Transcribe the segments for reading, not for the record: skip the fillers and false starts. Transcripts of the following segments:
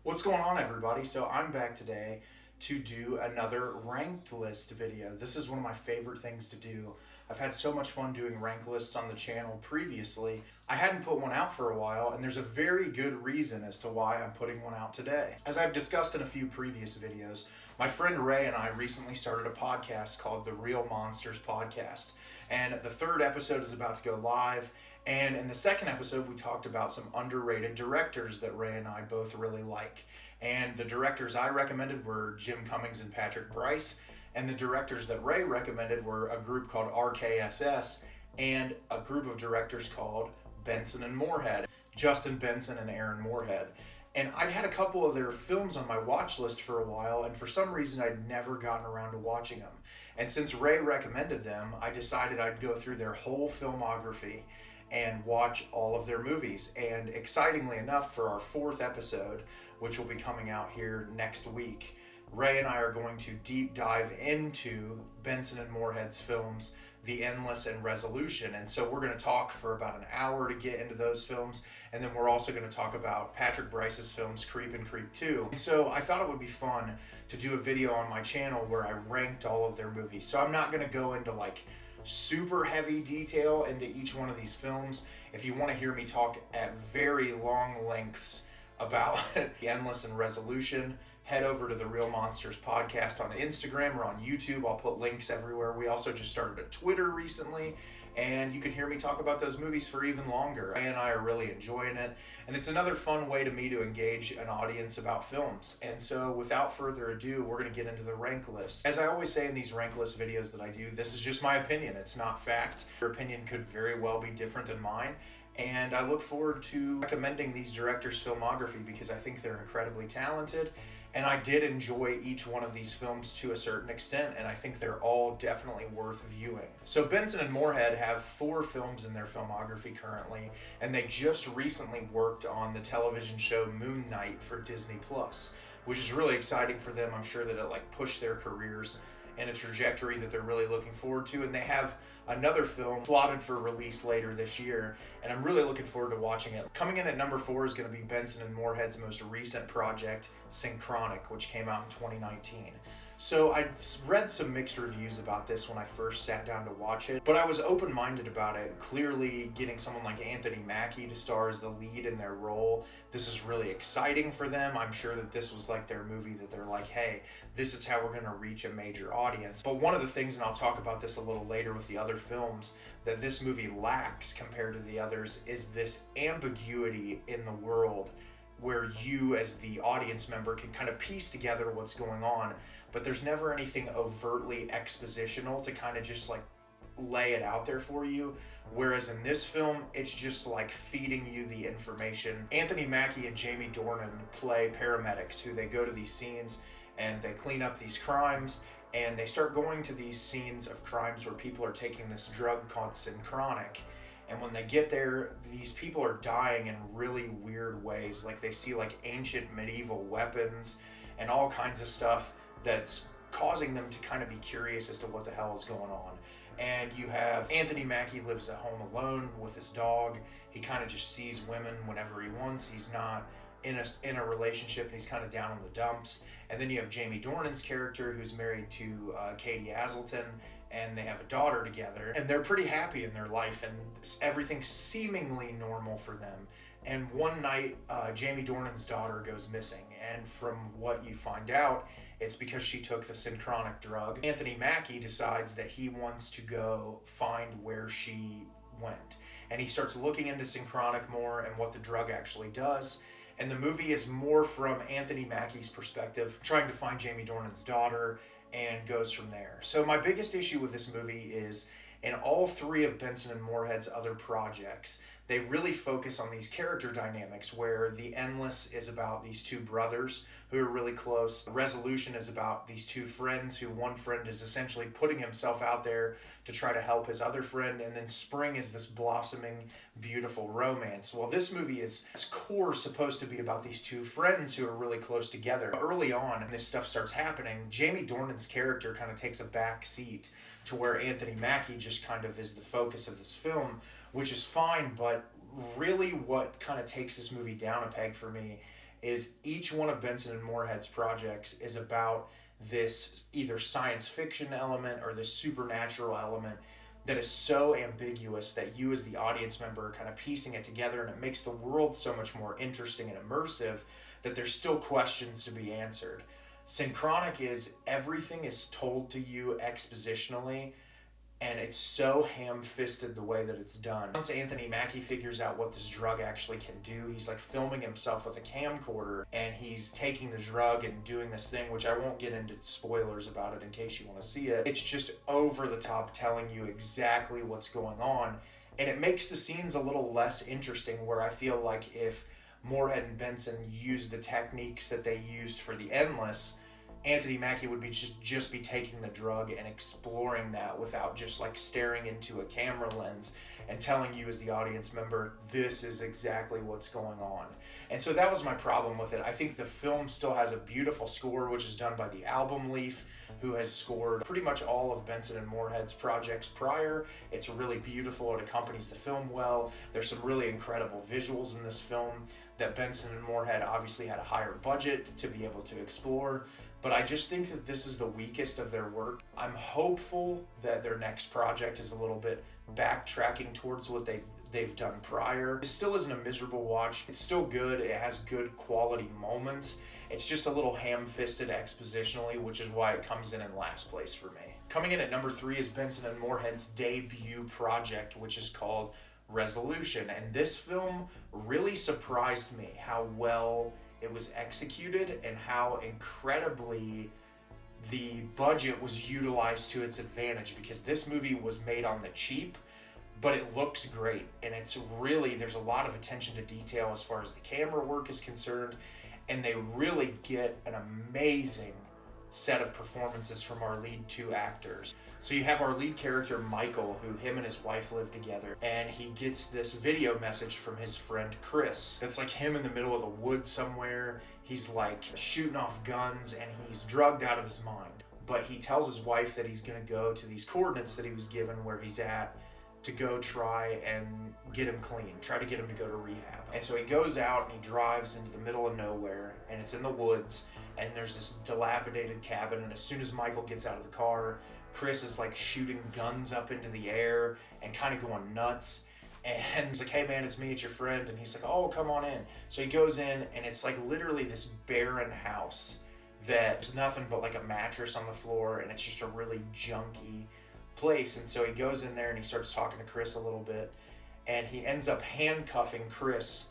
What's going on, everybody? So I'm back today to do another ranked list video. This is one of my favorite things to do. I've had so much fun doing rank lists on the channel previously. I hadn't put one out for a while, and there's a very good reason as to why I'm putting one out today. As I've discussed in a few previous videos, my friend Ray and I recently started a podcast called the Real Monsters Podcast. And the third episode is about to go live. And in the second episode, we talked about some underrated directors that Ray and I both really like. And the directors I recommended were Jim Cummings and Patrick Brice. And the directors that Ray recommended were a group called RKSS and a group of directors called Benson and Moorhead, Justin Benson and Aaron Moorhead. And I'd had a couple of their films on my watch list for a while, and for some reason I'd never gotten around to watching them. And since Ray recommended them, I decided I'd go through their whole filmography and watch all of their movies. And excitingly enough, for our fourth episode, which will be coming out here next week, Ray and I are going to deep dive into Benson and Moorhead's films, The Endless and Resolution. And so we're going to talk for about an hour to get into those films. And then we're also going to talk about Patrick Brice's films, Creep and Creep 2. And so I thought it would be fun to do a video on my channel where I ranked all of their movies. So I'm not going to go into super heavy detail into each one of these films. If you want to hear me talk at very long lengths about The Endless and Resolution, head over to the Real Monsters Podcast on Instagram or on YouTube. I'll put links everywhere. We also just started a Twitter recently, and you can hear me talk about those movies for even longer. Ray and I are really enjoying it, and it's another fun way to me to engage an audience about films. And so without further ado, we're going to get into the rank list. As I always say in these rank list videos that I do, this is just my opinion. It's not fact. Your opinion could very well be different than mine. And I look forward to recommending these directors' filmography because I think they're incredibly talented. And I did enjoy each one of these films to a certain extent, and I think they're all definitely worth viewing. So Benson and Moorhead have 4 films in their filmography currently, and they just recently worked on the television show Moon Knight for Disney+, which is really exciting for them. I'm sure that it pushed their careers in a trajectory that they're really looking forward to. And they have another film slotted for release later this year, and I'm really looking forward to watching it. Coming in at number 4 is going to be Benson and Moorhead's most recent project, Synchronic, which came out in 2019. So I read some mixed reviews about this when I first sat down to watch it, but I was open-minded about it. Clearly, getting someone like Anthony Mackie to star as the lead in their role, this is really exciting for them. I'm sure that this was their movie that they're like, hey, this is how we're going to reach a major audience. But one of the things, and I'll talk about this a little later with the other films, that this movie lacks compared to the others is this ambiguity in the world where you as the audience member can kind of piece together what's going on, but there's never anything overtly expositional to kind of just lay it out there for you. Whereas in this film, it's just feeding you the information. Anthony Mackie and Jamie Dornan play paramedics who they go to these scenes and they clean up these crimes, and they start going to these scenes of crimes where people are taking this drug called Synchronic. And when they get there, these people are dying in really weird ways. They see ancient medieval weapons and all kinds of stuff that's causing them to kind of be curious as to what the hell is going on. And you have Anthony Mackie lives at home alone with his dog. He kind of just sees women whenever he wants. He's not in a relationship, and he's kind of down in the dumps. And then you have Jamie Dornan's character, who's married to Katie Aselton, and they have a daughter together, and they're pretty happy in their life, and everything's seemingly normal for them. And one night, Jamie Dornan's daughter goes missing, and from what you find out, it's because she took the Synchronic drug. Anthony Mackie decides that he wants to go find where she went, and he starts looking into Synchronic more and what the drug actually does. And the movie is more from Anthony Mackie's perspective, trying to find Jamie Dornan's daughter, and goes from there. So my biggest issue with this movie is, in all 3 of Benson and Moorhead's other projects, they really focus on these character dynamics where The Endless is about these 2 brothers who are really close. Resolution is about these 2 friends who one friend is essentially putting himself out there to try to help his other friend. And then Spring is this blossoming, beautiful romance. Well, this movie is, its core, supposed to be about these 2 friends who are really close together. Early on, when this stuff starts happening, Jamie Dornan's character kind of takes a back seat to where Anthony Mackie just kind of is the focus of this film, which is fine, but really what kind of takes this movie down a peg for me is each one of Benson and Moorhead's projects is about this either science fiction element or this supernatural element that is so ambiguous that you as the audience member are kind of piecing it together, and it makes the world so much more interesting and immersive that there's still questions to be answered. Synchronic is everything is told to you expositionally, and it's so ham-fisted the way that it's done. Once Anthony Mackie figures out what this drug actually can do, he's like filming himself with a camcorder, and he's taking the drug and doing this thing, which I won't get into spoilers about it in case you want to see it. It's just over the top telling you exactly what's going on, and it makes the scenes a little less interesting, where I feel like if Moorhead and Benson used the techniques that they used for The Endless, Anthony Mackie would be just be taking the drug and exploring that without just like staring into a camera lens and telling you as the audience member, this is exactly what's going on. And so that was my problem with it. I think the film still has a beautiful score, which is done by the Album Leaf, who has scored pretty much all of Benson and Moorhead's projects prior. It's really beautiful. It accompanies the film well. There's some really incredible visuals in this film that Benson and Moorhead obviously had a higher budget to be able to explore. But I just think that this is the weakest of their work. I'm hopeful that their next project is a little bit backtracking towards what they've done prior. It still isn't a miserable watch. It's still good. It has good quality moments. It's just a little ham-fisted expositionally, which is why it comes in last place for me. Coming in at number 3 is Benson and Moorhead's debut project, which is called Resolution. And this film really surprised me how well it was executed and how incredibly the budget was utilized to its advantage, because this movie was made on the cheap, but it looks great, and it's really, there's a lot of attention to detail as far as the camera work is concerned, and they really get an amazing set of performances from our lead 2 actors. So you have our lead character, Michael, who him and his wife live together, and he gets this video message from his friend Chris. It's like him in the middle of the woods somewhere. He's like shooting off guns, and he's drugged out of his mind. But he tells his wife that he's gonna go to these coordinates that he was given where he's at to go try and get him clean, try to get him to go to rehab. And so he goes out and he drives into the middle of nowhere, and it's in the woods, and there's this dilapidated cabin, and as soon as Michael gets out of the car, Chris is like shooting guns up into the air and kind of going nuts. And he's like, hey man, it's me, it's your friend. And he's like, oh, come on in. So he goes in, and it's like literally this barren house that there's nothing but like a mattress on the floor, and it's just a really junky place. And so he goes in there and he starts talking to Chris a little bit, and he ends up handcuffing Chris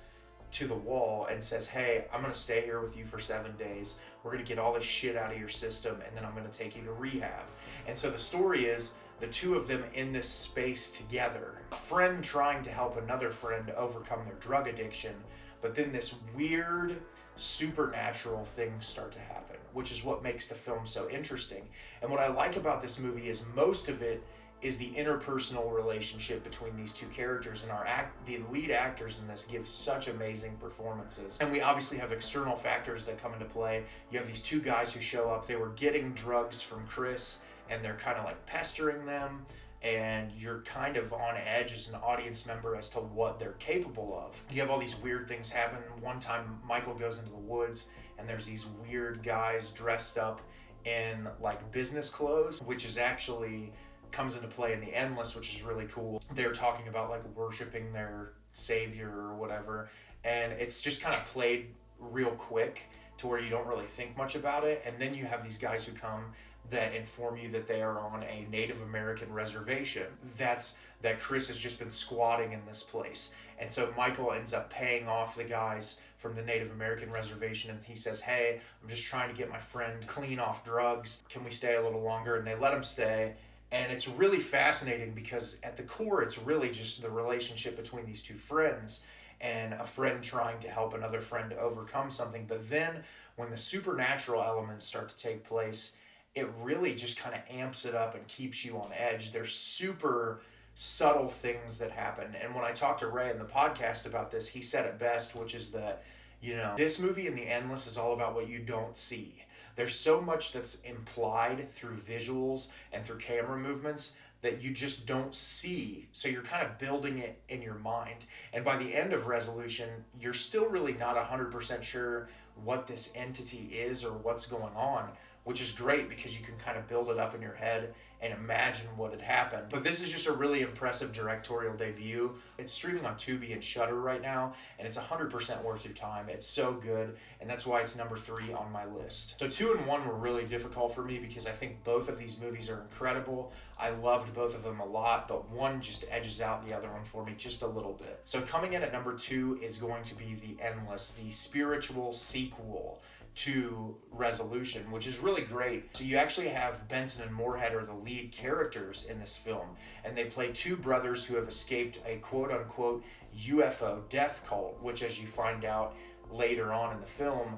to the wall and says, hey, I'm gonna stay here with you for 7 days. We're gonna get all this shit out of your system, and then I'm gonna take you to rehab. And so the story is the two of them in this space together, a friend trying to help another friend overcome their drug addiction, but then this weird supernatural things start to happen, which is what makes the film so interesting. And what I like about this movie is most of it is the interpersonal relationship between these two characters, and the lead actors in this give such amazing performances. And we obviously have external factors that come into play. You have these two guys who show up. They were getting drugs from Chris, and they're kind of like pestering them, and you're kind of on edge as an audience member as to what they're capable of. You have all these weird things happen. One time Michael goes into the woods, and there's these weird guys dressed up in like business clothes, which is actually comes into play in The Endless, which is really cool. They're talking about like worshiping their savior or whatever, and it's just kind of played real quick to where you don't really think much about it. And then you have these guys who come that inform you that they are on a Native American reservation. That Chris has just been squatting in this place. And so Michael ends up paying off the guys from the Native American reservation, and he says, hey, I'm just trying to get my friend clean off drugs. Can we stay a little longer? And they let him stay. And it's really fascinating because at the core, it's really just the relationship between these two friends and a friend trying to help another friend overcome something. But then when the supernatural elements start to take place, it really just kind of amps it up and keeps you on edge. There's super subtle things that happen. And when I talked to Ray in the podcast about this, he said it best, which is that, you know, this movie in The Endless is all about what you don't see. There's so much that's implied through visuals and through camera movements that you just don't see. So you're kind of building it in your mind. And by the end of Resolution, you're still really not 100% sure what this entity is or what's going on, which is great because you can kind of build it up in your head and imagine what had happened. But this is just a really impressive directorial debut. It's streaming on Tubi and Shudder right now, and it's 100% worth your time. It's so good, and that's why it's number 3 on my list. So 2 and 1 were really difficult for me because I think both of these movies are incredible. I loved both of them a lot, but one just edges out the other one for me just a little bit. So coming in at number 2 is going to be The Endless, the spiritual sequel to Resolution, which is really great. So you actually have Benson and Moorhead are the lead characters in this film, and they play 2 brothers who have escaped a quote-unquote UFO death cult, which, as you find out later on in the film,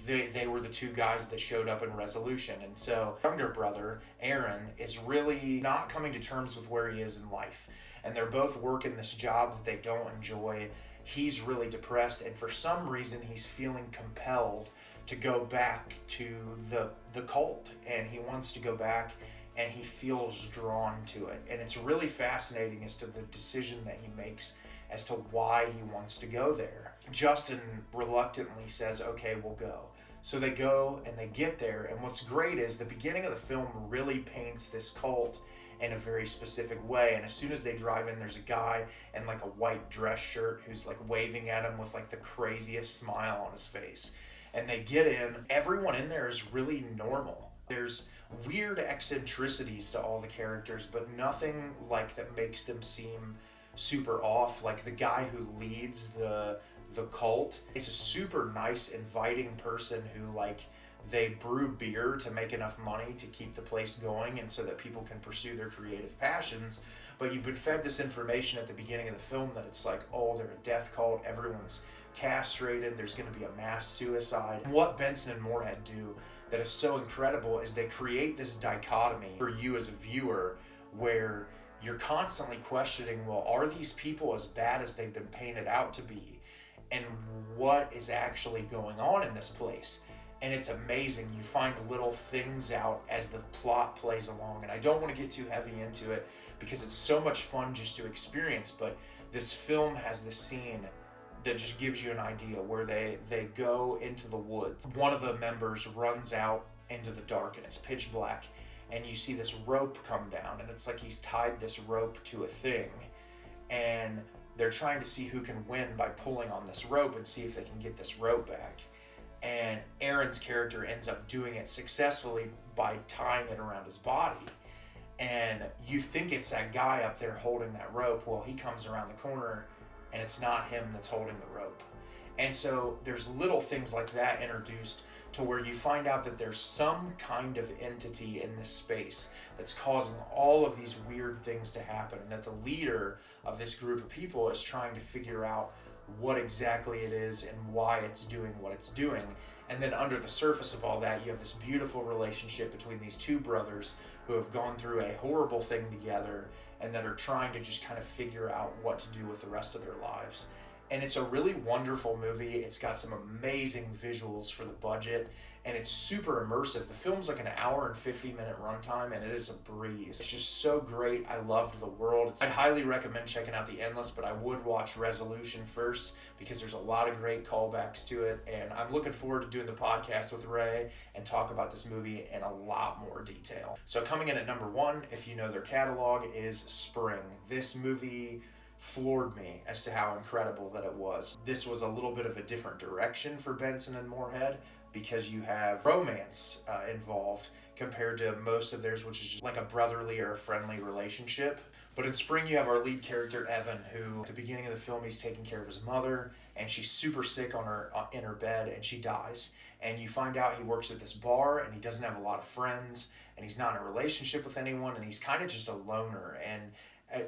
they were the 2 guys that showed up in Resolution. And so younger brother, Aaron, is really not coming to terms with where he is in life, and they're both working this job that they don't enjoy. He's really depressed, and for some reason he's feeling compelled to go back to the cult, and he wants to go back, and he feels drawn to it. And it's really fascinating as to the decision that he makes as to why he wants to go there. Justin reluctantly says, okay, we'll go. So they go and they get there, and what's great is the beginning of the film really paints this cult in a very specific way. And as soon as they drive in, there's a guy in like a white dress shirt who's like waving at him with like the craziest smile on his face. And they get in, everyone in there is really normal. There's weird eccentricities to all the characters, but nothing like that makes them seem super off. Like the guy who leads the cult is a super nice, inviting person who, like, they brew beer to make enough money to keep the place going and so that people can pursue their creative passions. But you've been fed this information at the beginning of the film that it's like, oh, they're a death cult, everyone's castrated, there's going to be a mass suicide. What Benson and Moorhead do that is so incredible is they create this dichotomy for you as a viewer where you're constantly questioning, well, are these people as bad as they've been painted out to be? And what is actually going on in this place? And it's amazing. You find little things out as the plot plays along. And I don't want to get too heavy into it because it's so much fun just to experience. But this film has this scene that just gives you an idea where they go into the woods. One of the members runs out into the dark and it's pitch black. And you see this rope come down. And it's like he's tied this rope to a thing. And they're trying to see who can win by pulling on this rope and see if they can get this rope back. And Aaron's character ends up doing it successfully by tying it around his body. And you think it's that guy up there holding that rope. Well, he comes around the corner and it's not him that's holding the rope. And so there's little things like that introduced to where you find out that there's some kind of entity in this space that's causing all of these weird things to happen, and that the leader of this group of people is trying to figure out what exactly it is and why it's doing what it's doing. And then under the surface of all that, you have this beautiful relationship between these 2 brothers who have gone through a horrible thing together and that are trying to just kind of figure out what to do with the rest of their lives. And it's a really wonderful movie. It's got some amazing visuals for the budget, and it's super immersive. The film's like an hour and 50-minute runtime, and it is a breeze. It's just so great. I loved the world. I'd highly recommend checking out The Endless, but I would watch Resolution first because there's a lot of great callbacks to it, and I'm looking forward to doing the podcast with Ray and talk about this movie in a lot more detail. So coming in at number 1, if you know their catalog, is Spring. This movie floored me as to how incredible that it was. This was a little bit of a different direction for Benson and Moorhead because you have romance involved compared to most of theirs, which is just like a brotherly or a friendly relationship. But in Spring, you have our lead character, Evan, who at the beginning of the film, he's taking care of his mother, and she's super sick in her bed, and she dies. And you find out he works at this bar, and he doesn't have a lot of friends, and he's not in a relationship with anyone, and he's kind of just a loner. And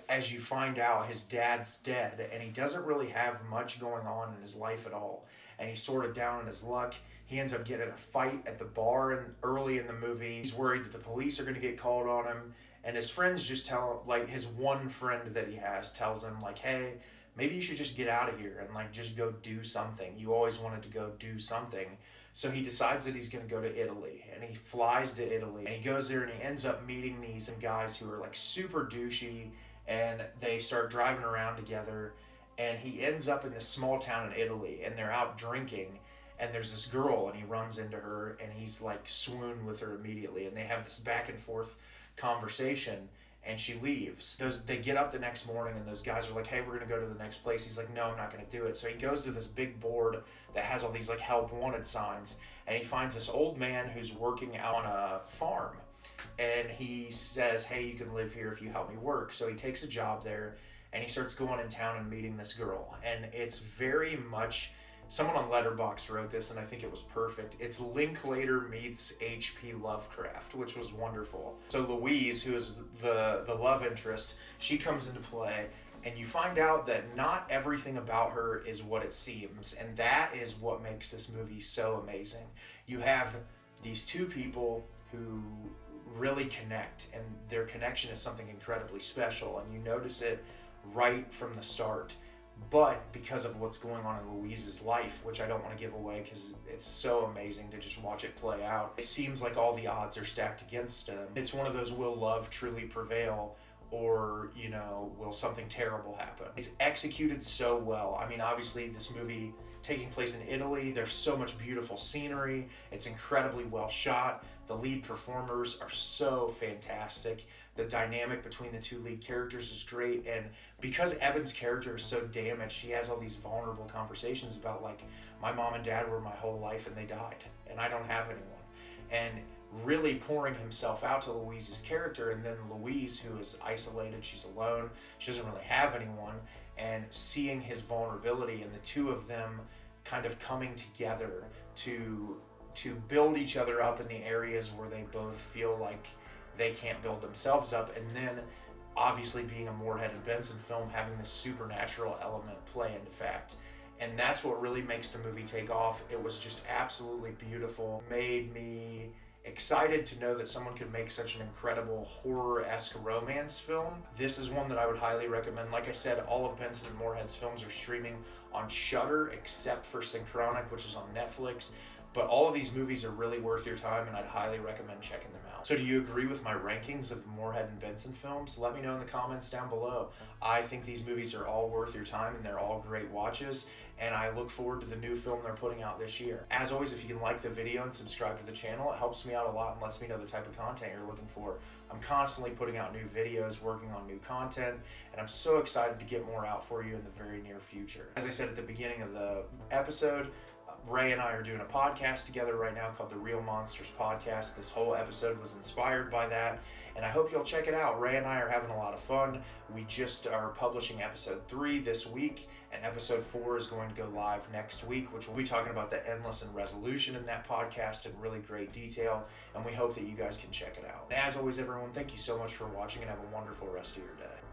as you find out, his dad's dead, and he doesn't really have much going on in his life at all. And he's sort of down on his luck. He ends up getting in a fight at the bar and early in the movie. He's worried that the police are going to get called on him. And his friends just tell him, like his one friend that he has tells him, like, hey, maybe you should just get out of here and like just go do something. You always wanted to go do something. So he decides that he's going to go to Italy, and he flies to Italy, and he goes there and he ends up meeting these guys who are like super douchey, and they start driving around together, and he ends up in this small town in Italy, and they're out drinking, and there's this girl, and he runs into her, and he's like swooned with her immediately, and they have this back and forth conversation, and she leaves. They get up the next morning, and those guys are like, hey, we're going to go to the next place. He's like, no, I'm not going to do it. So he goes to this big board that has all these like help wanted signs, and he finds this old man who's working out on a farm, and he says, hey, you can live here if you help me work. So he takes a job there, and he starts going in town and meeting this girl, and it's very much... Someone on Letterboxd wrote this, and I think it was perfect. It's Linklater meets H.P. Lovecraft, which was wonderful. So Louise, who is the love interest, she comes into play, and you find out that not everything about her is what it seems, and that is what makes this movie so amazing. You have these two people who really connect, and their connection is something incredibly special, and you notice it right from the start. But because of what's going on in Louise's life, which I don't want to give away because it's so amazing to just watch it play out, it seems like all the odds are stacked against him. It's one of those, will love truly prevail, or, you know, will something terrible happen? It's executed so well. I mean, obviously this movie taking place in Italy, there's so much beautiful scenery, it's incredibly well shot, the lead performers are so fantastic, the dynamic between the two lead characters is great, and because Evan's character is so damaged, he has all these vulnerable conversations about like, my mom and dad were my whole life and they died, and I don't have anyone. And really pouring himself out to Louise's character, and then Louise, who is isolated, she's alone, she doesn't really have anyone, and seeing his vulnerability, and the two of them kind of coming together to build each other up in the areas where they both feel like they can't build themselves up, and then obviously being a Moorhead and Benson film, having this supernatural element play into fact. And that's what really makes the movie take off. It was just absolutely beautiful. Made me excited to know that someone could make such an incredible horror-esque romance film. This is one that I would highly recommend. Like I said, all of Benson and Moorhead's films are streaming on Shudder, except for Synchronic, which is on Netflix. But all of these movies are really worth your time, and I'd highly recommend checking them out. So do you agree with my rankings of the Moorhead and Benson films? Let me know in the comments down below. I think these movies are all worth your time, and they're all great watches, and I look forward to the new film they're putting out this year. As always, if you can like the video and subscribe to the channel, it helps me out a lot and lets me know the type of content you're looking for. I'm constantly putting out new videos, working on new content, and I'm so excited to get more out for you in the very near future. As I said at the beginning of the episode, Ray and I are doing a podcast together right now called the Real Monsters Podcast. This whole episode was inspired by that, and I hope you'll check it out. Ray and I are having a lot of fun. We just are publishing episode 3 this week, and episode 4 is going to go live next week, which we'll be talking about the Endless and Resolution in that podcast in really great detail, and we hope that you guys can check it out. And as always, everyone, thank you so much for watching, and have a wonderful rest of your day.